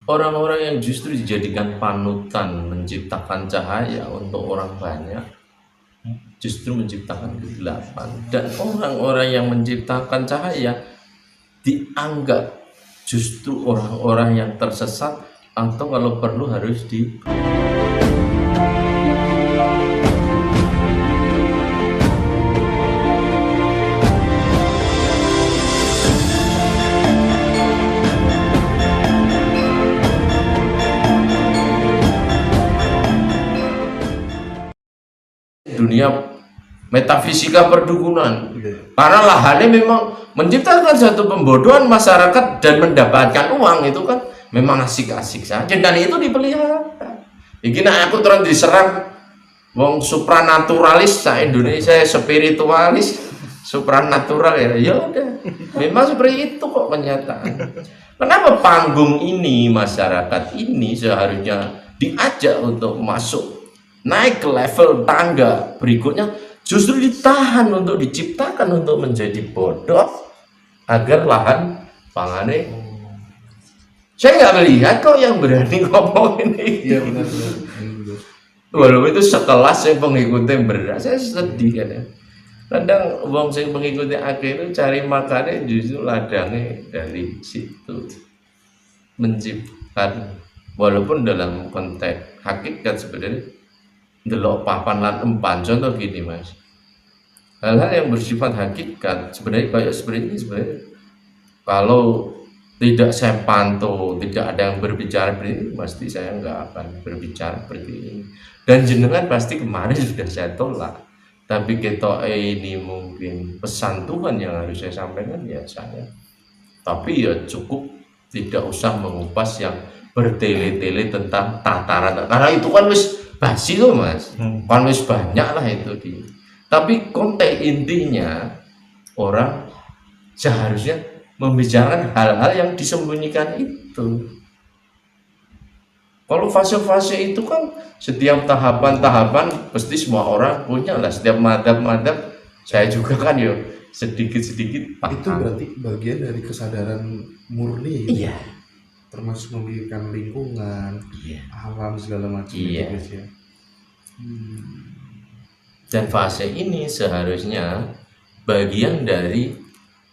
orang-orang yang justru dijadikan panutan menciptakan cahaya untuk orang banyak justru menciptakan kegelapan, dan orang-orang yang menciptakan cahaya dianggap justru orang-orang yang tersesat atau kalau perlu harus di dunia metafisika perdukunan, karena lahannya memang menciptakan satu pembodohan masyarakat dan mendapatkan uang. Itu kan memang asik-asik saja dan itu dipelihara. Iki nek aku terus diserang wong supranaturalis sa Indonesia, spiritualis supranatural, ya udah memang seperti itu kok kenyataan. Kenapa panggung ini, masyarakat ini seharusnya diajak untuk masuk naik ke level tangga berikutnya, justru ditahan untuk diciptakan untuk menjadi bodoh agar lahan pangannya. Saya nggak melihat kok yang berani ngomong ini. Iya benar. Walaupun itu sekelas yang pengikutnya berat, saya sedih kan ya. Kadang wong sing pengikutnya akhirnya cari makannya justru ladangnya dari situ menciptakan, walaupun dalam konteks hakikat sebenarnya delok papan lan empan. Contoh gini mas, hal-hal yang bersifat hakikat sebenarnya kayak seperti ini, sebenarnya kalau tidak saya pantau, tidak ada yang berbicara seperti ini, pasti saya nggak akan berbicara seperti ini. Dan jenengan pasti kemarin sudah saya tolak. Tapi kita ini mungkin pesan Tuhan yang harus saya sampaikan ya saya. Tapi ya cukup tidak usah mengupas yang bertele-tele tentang tataran, karena itu kan wis basi loh mas, kan wis banyak lah itu di. Tapi konteks intinya orang seharusnya membicarakan hal-hal yang disembunyikan itu. Kalau fase-fase itu kan setiap tahapan-tahapan pasti semua orang punya lah, setiap madhab-madhab. Saya juga kan yo sedikit-sedikit paham. Itu berarti bagian dari kesadaran murni gitu. Iya. Termasuk memikirkan lingkungan, Iya. alam segala macam Iya. itu guys ya. Dan fase ini seharusnya bagian dari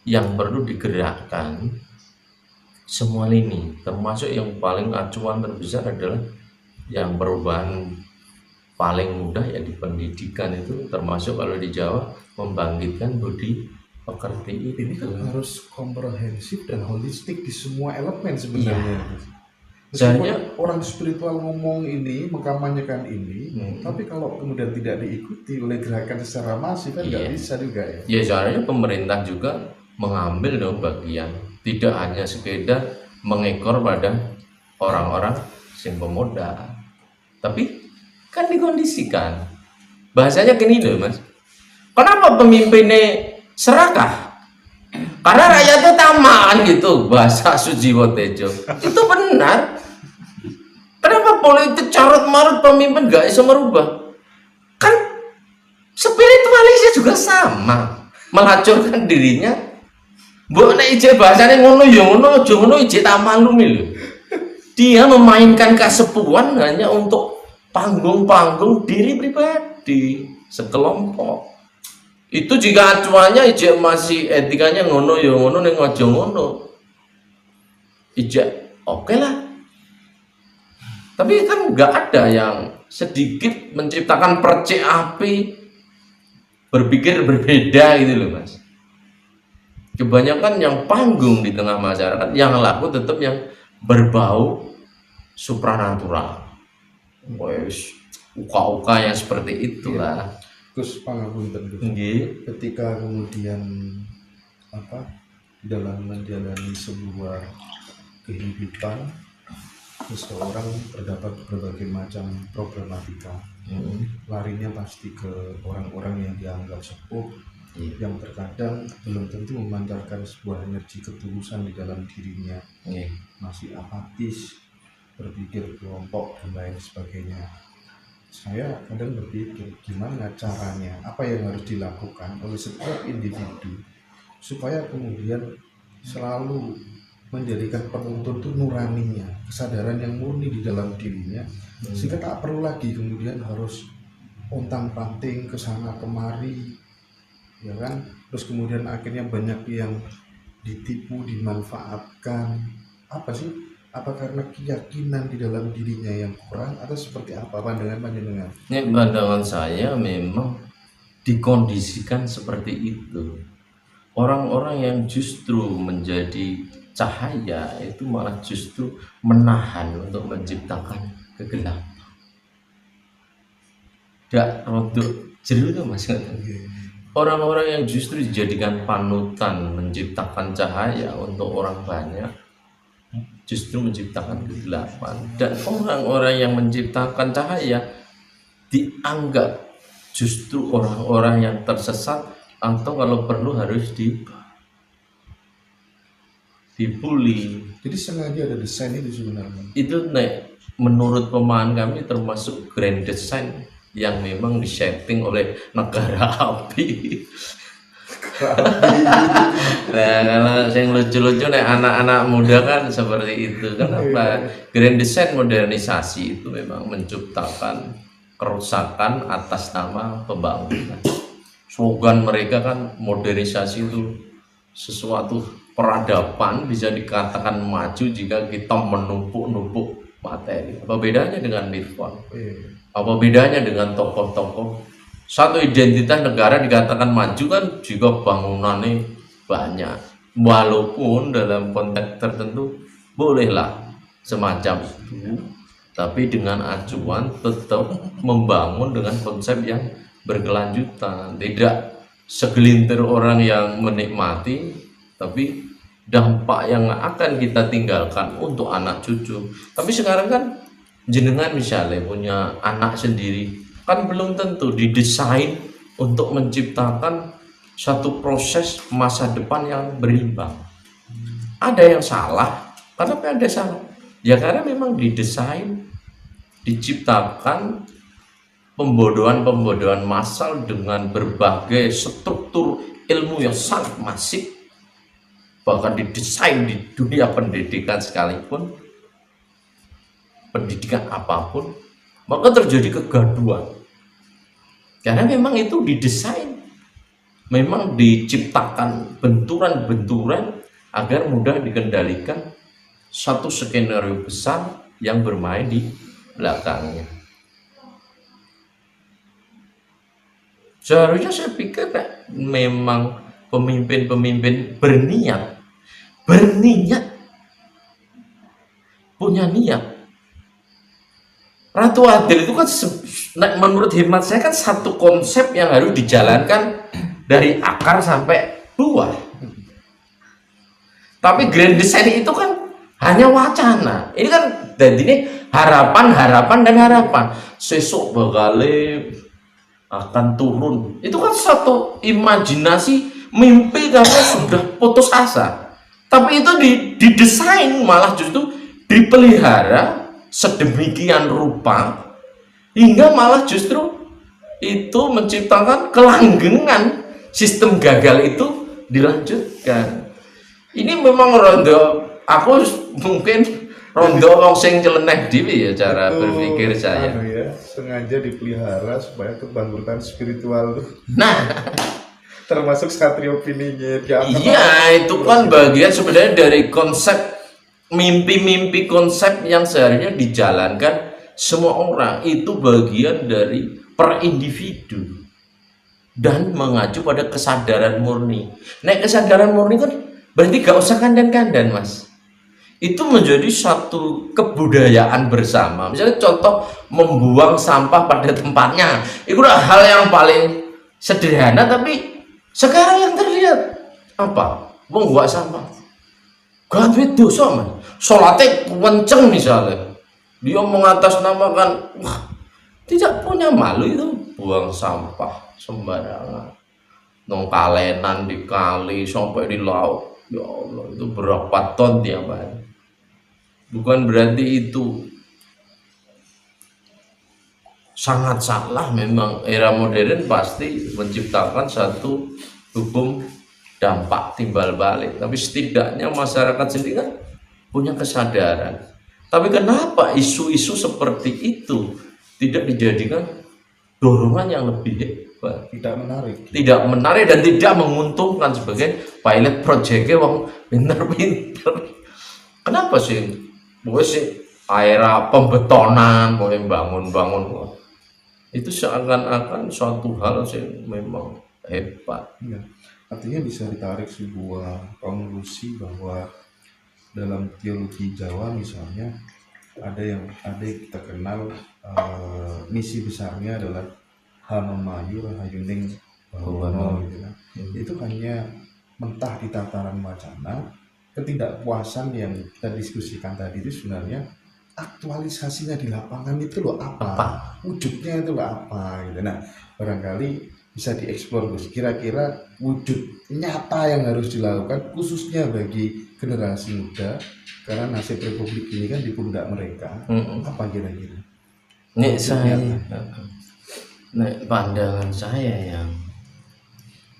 yang perlu digerakkan semua lini, termasuk yang paling acuan terbesar adalah yang perubahan paling mudah ya di pendidikan itu, termasuk kalau di Jawa membangkitkan budi pekerti Ini kan itu. harus komprehensif dan holistik di semua elemen sebenarnya. Meskipun Seharusnya orang spiritual ngomong ini, mengkampanyekan ini, tapi kalau kemudian tidak diikuti oleh gerakan secara masif kan nggak bisa juga ya. ya seharusnya pemerintah juga mengambil dong bagian, tidak hanya sekedar mengekor pada orang-orang sing pemodal, tapi kan dikondisikan. Bahasanya gini loh mas, kenapa pemimpinnya serakah? Karena rakyatnya tamaan gitu, bahasa Sujiwo Tejo itu benar. Kenapa politik carut marut pemimpin gak bisa merubah? Kan spiritualisnya juga sama, melacurkan dirinya. Mbok nek ijek bahasane ngono ya ngono, aja ngono ijek tak maklumi lho. Dia memainkan kesepuan hanya untuk panggung-panggung diri pribadi, sekelompok. Itu jika acuannya ijek masih etikanya ngono ya ngono, ning aja ngono. Ijek oke lah. Tapi kan nggak ada yang sedikit menciptakan percik api berpikir berbeda gitu loh mas. Kebanyakan yang panggung di tengah masyarakat, yang laku tetap yang berbau supranatural. Wes uka-uka yang seperti itulah. Gus pangapunten Gus. Nggih. Ketika kemudian dalam menjalani sebuah kehidupan, seseorang terdapat berbagai macam problematika. Larinya pasti ke orang-orang yang dianggap sepuh, yang terkadang belum tentu memancarkan sebuah energi ketulusan di dalam dirinya. Masih apatis, berpikir kelompok dan lain sebagainya. Saya kadang berpikir gimana caranya, apa yang harus dilakukan oleh setiap individu supaya kemudian selalu menjadikan penuntun itu nuraninya, kesadaran yang murni di dalam dirinya, sehingga tak perlu lagi kemudian harus ontang-panting ke sana kemari, ya kan? Terus kemudian akhirnya banyak yang ditipu, dimanfaatkan. Apa sih? Apa karena keyakinan di dalam dirinya yang kurang atau seperti apa pandangan panjenengan? Ini pandangan saya memang dikondisikan seperti itu. Orang-orang yang justru menjadi cahaya itu malah justru menahan untuk menciptakan kegelapan. Tidak rodok jeru itu mas. Orang-orang yang justru dijadikan panutan menciptakan cahaya untuk orang banyak justru menciptakan kegelapan. Dan orang-orang yang menciptakan cahaya dianggap justru orang-orang yang tersesat atau kalau perlu harus dibully. Jadi sengaja ada desain itu sebenarnya. Itu menurut pemahaman kami termasuk grand design yang memang disetting oleh negara api. Nah, kalau yang lucu-lucu anak-anak muda kan seperti itu. Kenapa? Grand design modernisasi itu memang menciptakan kerusakan atas nama pembangunan. Slogan mereka kan modernisasi itu sesuatu peradaban, bisa dikatakan maju jika kita menumpuk-numpuk materi. Apa bedanya dengan Nirvan? Apa bedanya dengan tokoh-tokoh? Satu identitas negara dikatakan maju kan jika bangunannya banyak. Walaupun dalam konteks tertentu bolehlah semacam itu, tapi dengan acuan tetap membangun dengan konsep yang berkelanjutan, tidak segelintir orang yang menikmati, tapi dampak yang akan kita tinggalkan untuk anak cucu. Tapi sekarang kan jenengan misalnya punya anak sendiri, kan belum tentu didesain untuk menciptakan satu proses masa depan yang berimbang. Ada yang salah, kenapa ada salah? Ya karena memang didesain, diciptakan pembodohan-pembodohan massal dengan berbagai struktur ilmu yang sangat masif, bahkan didesain di dunia pendidikan sekalipun, pendidikan apapun, maka terjadi kegaduhan. Karena memang itu didesain, memang diciptakan benturan-benturan agar mudah dikendalikan satu skenario besar yang bermain di belakangnya. Seharusnya saya pikir memang pemimpin-pemimpin berniat, punya niat. Ratu Adil itu kan menurut hemat saya kan satu konsep yang harus dijalankan dari akar sampai buah. Tapi grand design itu kan hanya wacana. Ini kan dan ini harapan dan harapan. Sesuk bakal akan turun. Itu kan satu imajinasi, mimpi karena sudah putus asa. Tapi itu didesain malah justru dipelihara sedemikian rupa hingga malah justru itu menciptakan kelanggengan, sistem gagal itu dilanjutkan. Ini memang rondo, aku mungkin rondo wong sing nyeleneh dhewe ya cara berpikir saya. Ya, sengaja dipelihara supaya kebangkitan spiritual tuh. Nah, termasuk satrio opininya. Iya, itu kan bagian sebenarnya dari konsep mimpi-mimpi konsep yang seharusnya dijalankan semua orang, itu bagian dari per individu dan mengacu pada kesadaran murni. Nah, kesadaran murni kan berarti gak usah kandan-kandan mas, itu menjadi satu kebudayaan bersama. Misalnya contoh membuang sampah pada tempatnya, itu hal yang paling sederhana, tapi sekarang yang terlihat apa? Membuang sampah gak duit dosa mas, sholatnya kenceng misalnya, dia mengatasnamakan, wah tidak punya malu itu buang sampah sembarangan, nong kalenan di kali sampai di laut. Ya Allah, itu berapa ton tiap hari. Bukan berarti itu sangat salah. Memang era modern pasti menciptakan satu hukum dampak timbal balik, tapi setidaknya masyarakat sendiri kan punya kesadaran. Tapi kenapa isu-isu seperti itu tidak dijadikan dorongan yang lebih hebat? Tidak menarik dan tidak menguntungkan sebagai pilot projectnya wong pinter-pinter. Kenapa sih? Boleh sih era pembetonan, boleh bangun-bangun, itu seakan-akan suatu hal sih memang hebat. Ya, artinya bisa ditarik sebuah konklusi bahwa dalam teologi Jawa misalnya ada yang kita kenal misi besarnya adalah Hanomayu Rahayuning Bawono gitu kan. Itu hanya mentah di tataran wacana. Ketidakpuasan yang kita diskusikan tadi itu sebenarnya aktualisasinya di lapangan itu loh apa? Wujudnya itu loh apa gitu. Nah, barangkali bisa dieksplor Gus. Kira-kira wujud nyata yang harus dilakukan khususnya bagi generasi muda karena nasib republik ini kan di pundak mereka. Apa kira-kira? Pandangan saya yang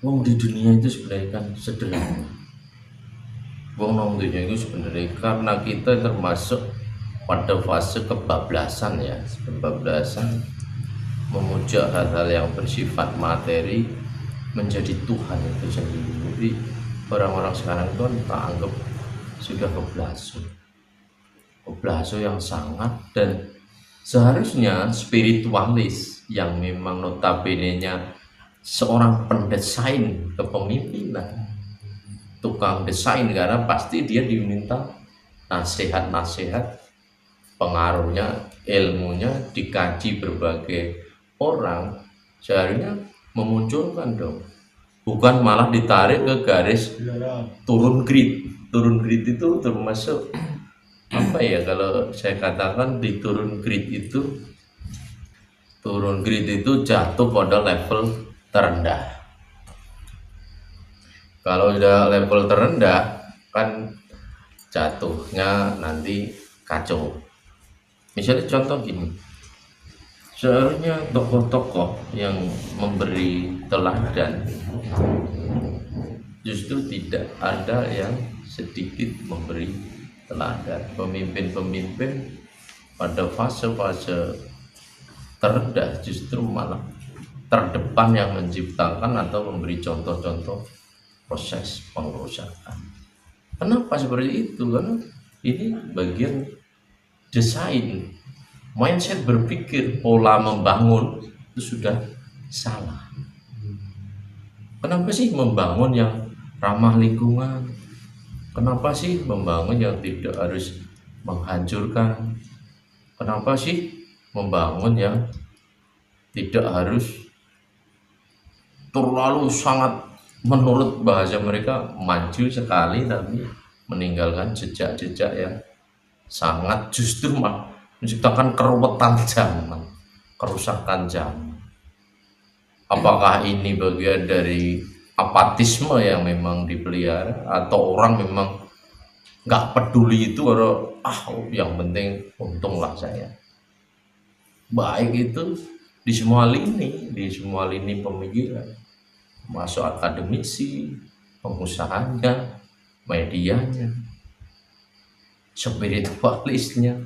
di dunia itu sebenarnya kan sederhana. Dunia itu sebenarnya karena kita termasuk pada fase kebablasan ya, memuja hal-hal yang bersifat materi menjadi Tuhan itu sendiri. Jadi orang-orang sekarang itu kita anggap sudah keblaso yang sangat, dan seharusnya spiritualis yang memang notabene-nya seorang pendesain kepemimpinan, tukang desain, karena pasti dia diminta nasihat-nasihat, pengaruhnya, ilmunya dikaji berbagai orang, seharusnya memunculkan dong, bukan malah ditarik ke garis turun grid itu termasuk apa ya, kalau saya katakan di turun grid itu jatuh pada level terendah. Kalau udah level terendah kan jatuhnya nanti kacau. Misalnya contoh gini, seharusnya tokoh-tokoh yang memberi teladan justru tidak ada yang sedikit memberi teladan. Pemimpin-pemimpin pada fase-fase terendah justru malah terdepan yang menciptakan atau memberi contoh-contoh proses pengerusakan. Kenapa seperti itu? Karena ini bagian desain, mindset berpikir, pola membangun itu sudah salah. Kenapa sih membangun yang ramah lingkungan? Kenapa sih membangun yang tidak harus menghancurkan? Kenapa sih membangun yang tidak harus terlalu sangat, menurut bahasa mereka, maju sekali tapi meninggalkan jejak-jejak yang sangat justru menciptakan keruwetan zaman, kerusakan zaman. Apakah ini bagian dari apatisme yang memang dipelihara, atau orang memang nggak peduli itu, atau yang penting untunglah saya. Baik itu di semua lini pemikiran, masuk akademisi, pengusahanya, medianya, spiritualisnya.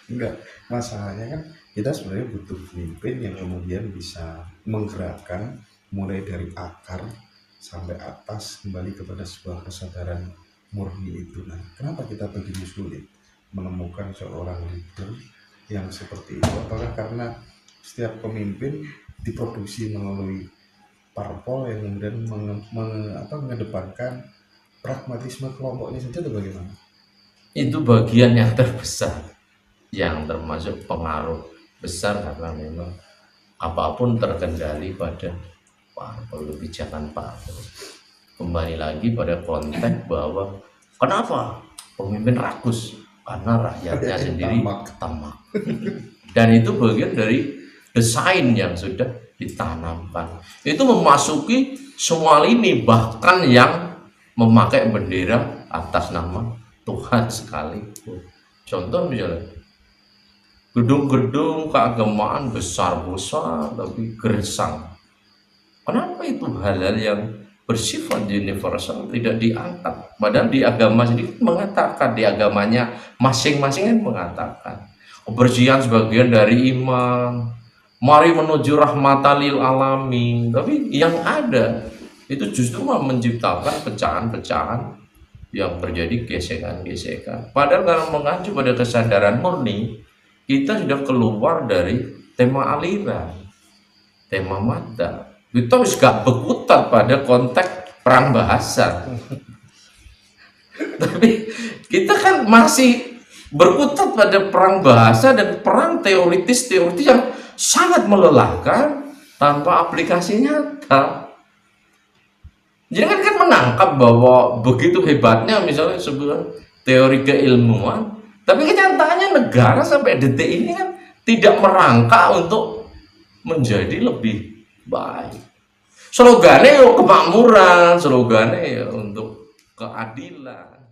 Enggak, masalahnya kan kita sebenarnya butuh pemimpin yang kemudian bisa menggerakkan mulai dari akar sampai atas kembali kepada sebuah kesadaran murni itu. Nah, kenapa kita begitu sulit menemukan seorang leader yang seperti itu? Apakah karena setiap pemimpin diproduksi melalui parpol yang kemudian mengedepankan pragmatisme kelompoknya saja, atau bagaimana? Itu bagian yang terbesar, yang termasuk pengaruh besar, karena memang apapun terkendali pada parpol, kebijakan parpol. Kembali lagi pada konteks bahwa kenapa pemimpin rakus, karena rakyatnya sendiri tamak. Dan itu bagian dari desain yang sudah ditanamkan. Itu memasuki semua lini, bahkan yang memakai bendera atas nama Tuhan sekalipun. Contoh misalnya gedung-gedung keagamaan besar-besar tapi gersang. Kenapa itu hal-hal yang bersifat universal, tidak diangkat. Padahal di agama sendiri mengatakan, di agamanya masing-masing kan mengatakan kebersihan sebagian dari iman, mari menuju rahmatan lil alamin. Tapi yang ada itu justru menciptakan pecahan-pecahan yang terjadi gesekan-gesekan. Padahal karena mengacu pada kesadaran murni, kita sudah keluar dari tema aliran, tema mata. Kita harus gak berkutat pada konteks perang bahasa. Tapi kita kan masih berkutat pada perang bahasa dan perang teoritis yang sangat melelahkan tanpa aplikasi nyata. Jangan kan menangkap bahwa begitu hebatnya misalnya sebuah teori keilmuan, tapi kenyataannya negara sampai detik ini kan tidak merangkak untuk menjadi lebih baik. Slogannya kemakmuran, slogannya untuk keadilan.